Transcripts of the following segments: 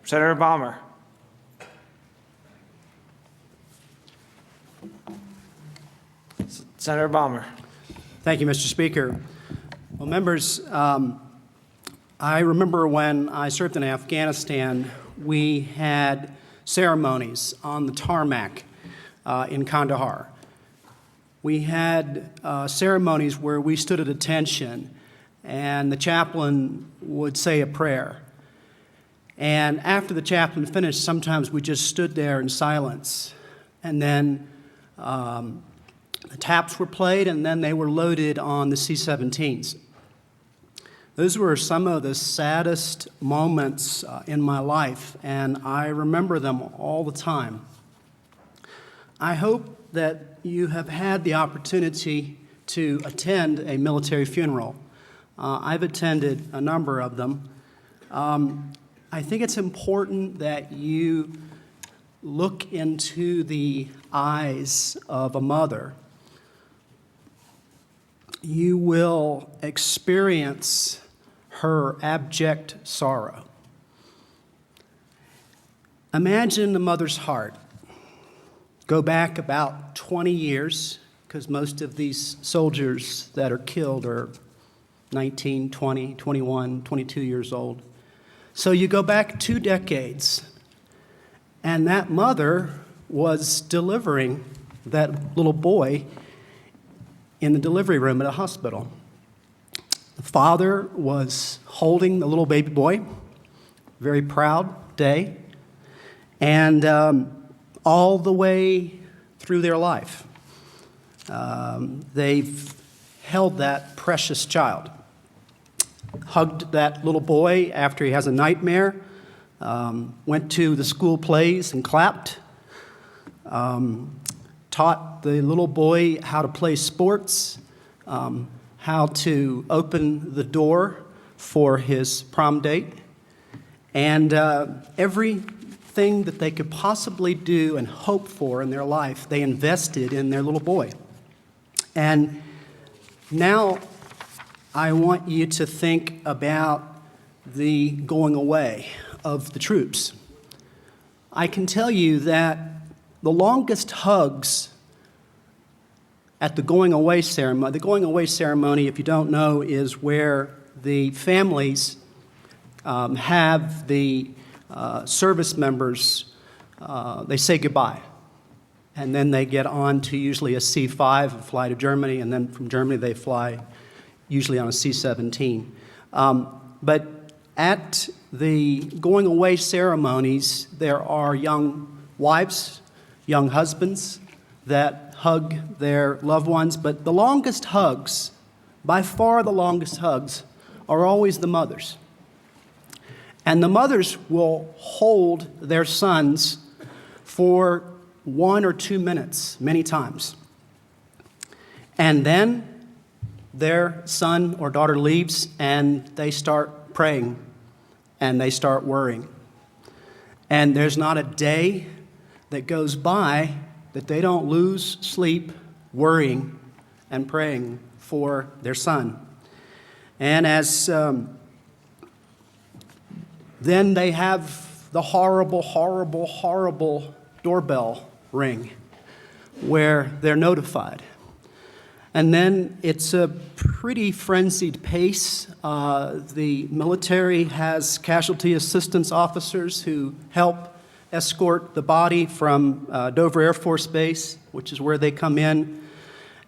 Senator Balmer. Senator Balmer. Thank you, Mr. Speaker. Well, members, I remember when I served in Afghanistan, we had ceremonies on the tarmac in Kandahar. We had ceremonies where we stood at attention and the chaplain would say a prayer. And after the chaplain finished, sometimes we just stood there in silence. And then the taps were played, and then they were loaded on the C-17s. Those were some of the saddest moments in my life, and I remember them all the time. I hope that you have had the opportunity to attend a military funeral. I've attended a number of them. I think it's important that you look into the eyes of a mother. You will experience her abject sorrow. Imagine the mother's heart. Go back about 20 years, because most of these soldiers that are killed are 19, 20, 21, 22 years old. So you go back 2 decades, and that mother was delivering that little boy in the delivery room at a hospital. The father was holding the little baby boy, very proud day, and all the way through their life, they've held that precious child. Hugged that little boy after he has a nightmare, went to the school plays and clapped, taught the little boy how to play sports, how to open the door for his prom date, and everything that they could possibly do and hope for in their life, they invested in their little boy. And now I want you to think about the going away of the troops. I can tell you that the longest hugs at the going away ceremony, if you don't know, is where the families have the service members, they say goodbye. And then they get on to usually a C-5 and fly to Germany, and then from Germany they fly usually on a C-17. But at the going away ceremonies, there are young wives, young husbands that hug their loved ones, but the longest hugs, by far the longest hugs, are always the mothers. And the mothers will hold their sons for 1 or 2 minutes, many times. And then their son or daughter leaves, and they start praying, and they start worrying. And there's not a day that goes by that they don't lose sleep worrying and praying for their son. And as then they have the horrible, horrible, horrible doorbell ring where they're notified. And then it's a pretty frenzied pace. The military has casualty assistance officers who help escort the body from Dover Air Force Base, which is where they come in.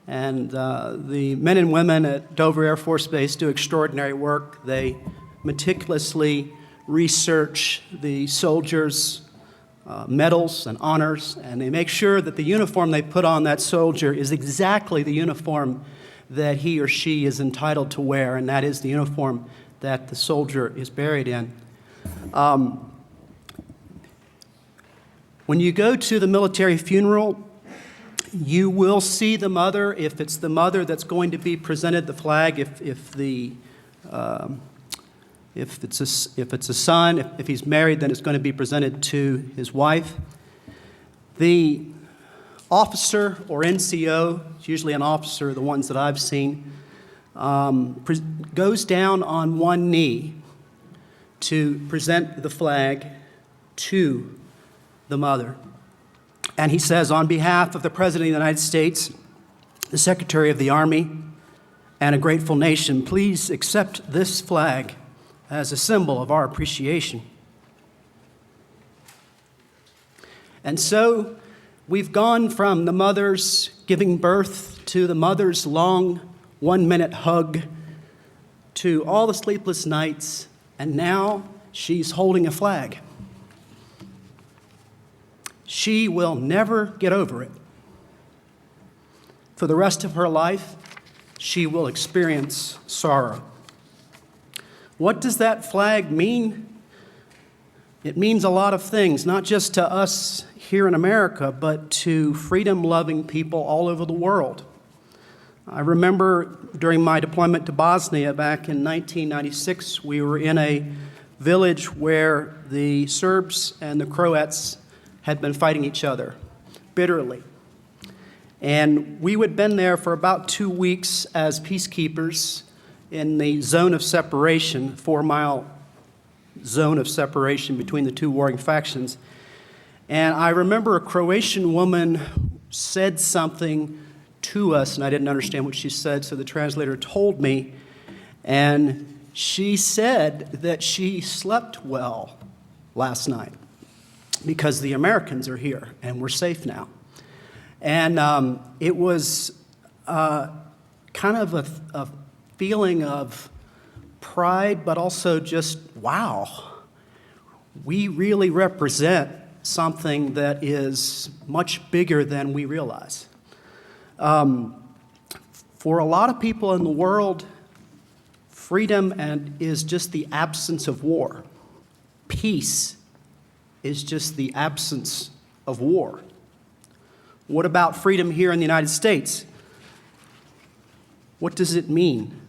And the men and women at Dover Air Force Base do extraordinary work. They meticulously research the soldiers' medals and honors, and they make sure that the uniform they put on that soldier is exactly the uniform that he or she is entitled to wear, and that is the uniform that the soldier is buried in. When you go to the military funeral, you will see the mother. If it's the mother that's going to be presented the flag, if it's a son, if he's married, then it's going to be presented to his wife. The officer or NCO, it's usually an officer, the ones that I've seen, goes down on one knee to present the flag to the mother. And he says, on behalf of the President of the United States, the Secretary of the Army, and a grateful nation, please accept this flag as a symbol of our appreciation. And so we've gone from the mother's giving birth to the mother's long 1-minute hug to all the sleepless nights, and now she's holding a flag. She will never get over it. For the rest of her life, she will experience sorrow. What does that flag mean? It means a lot of things, not just to us here in America, but to freedom-loving people all over the world. I remember during my deployment to Bosnia back in 1996, we were in a village where the Serbs and the Croats had been fighting each other bitterly. And we had been there for about 2 weeks as peacekeepers in the zone of separation, 4-mile zone of separation between the two warring factions. And I remember a Croatian woman said something to us, and I didn't understand what she said, so the translator told me. And she said that she slept well last night because the Americans are here and we're safe now. And it was kind of a feeling of pride, but also just, wow, we really represent something that is much bigger than we realize. For a lot of people in the world, freedom is just the absence of war. Peace is just the absence of war. What about freedom here in the United States? What does it mean?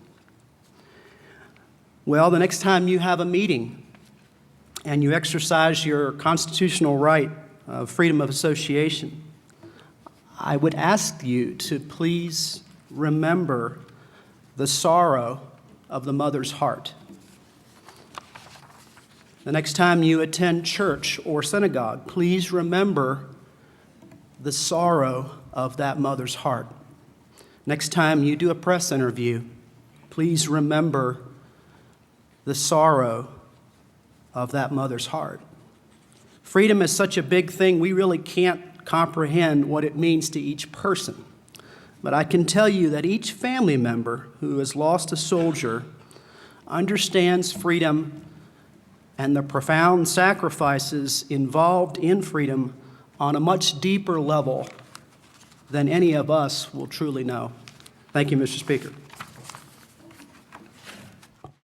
Well, the next time you have a meeting and you exercise your constitutional right of freedom of association, I would ask you to please remember the sorrow of the mother's heart. The next time you attend church or synagogue, please remember the sorrow of that mother's heart. Next time you do a press interview, please remember the sorrow of that mother's heart. Freedom is such a big thing, we really can't comprehend what it means to each person. But I can tell you that each family member who has lost a soldier understands freedom and the profound sacrifices involved in freedom on a much deeper level than any of us will truly know. Thank you, Mr. Speaker.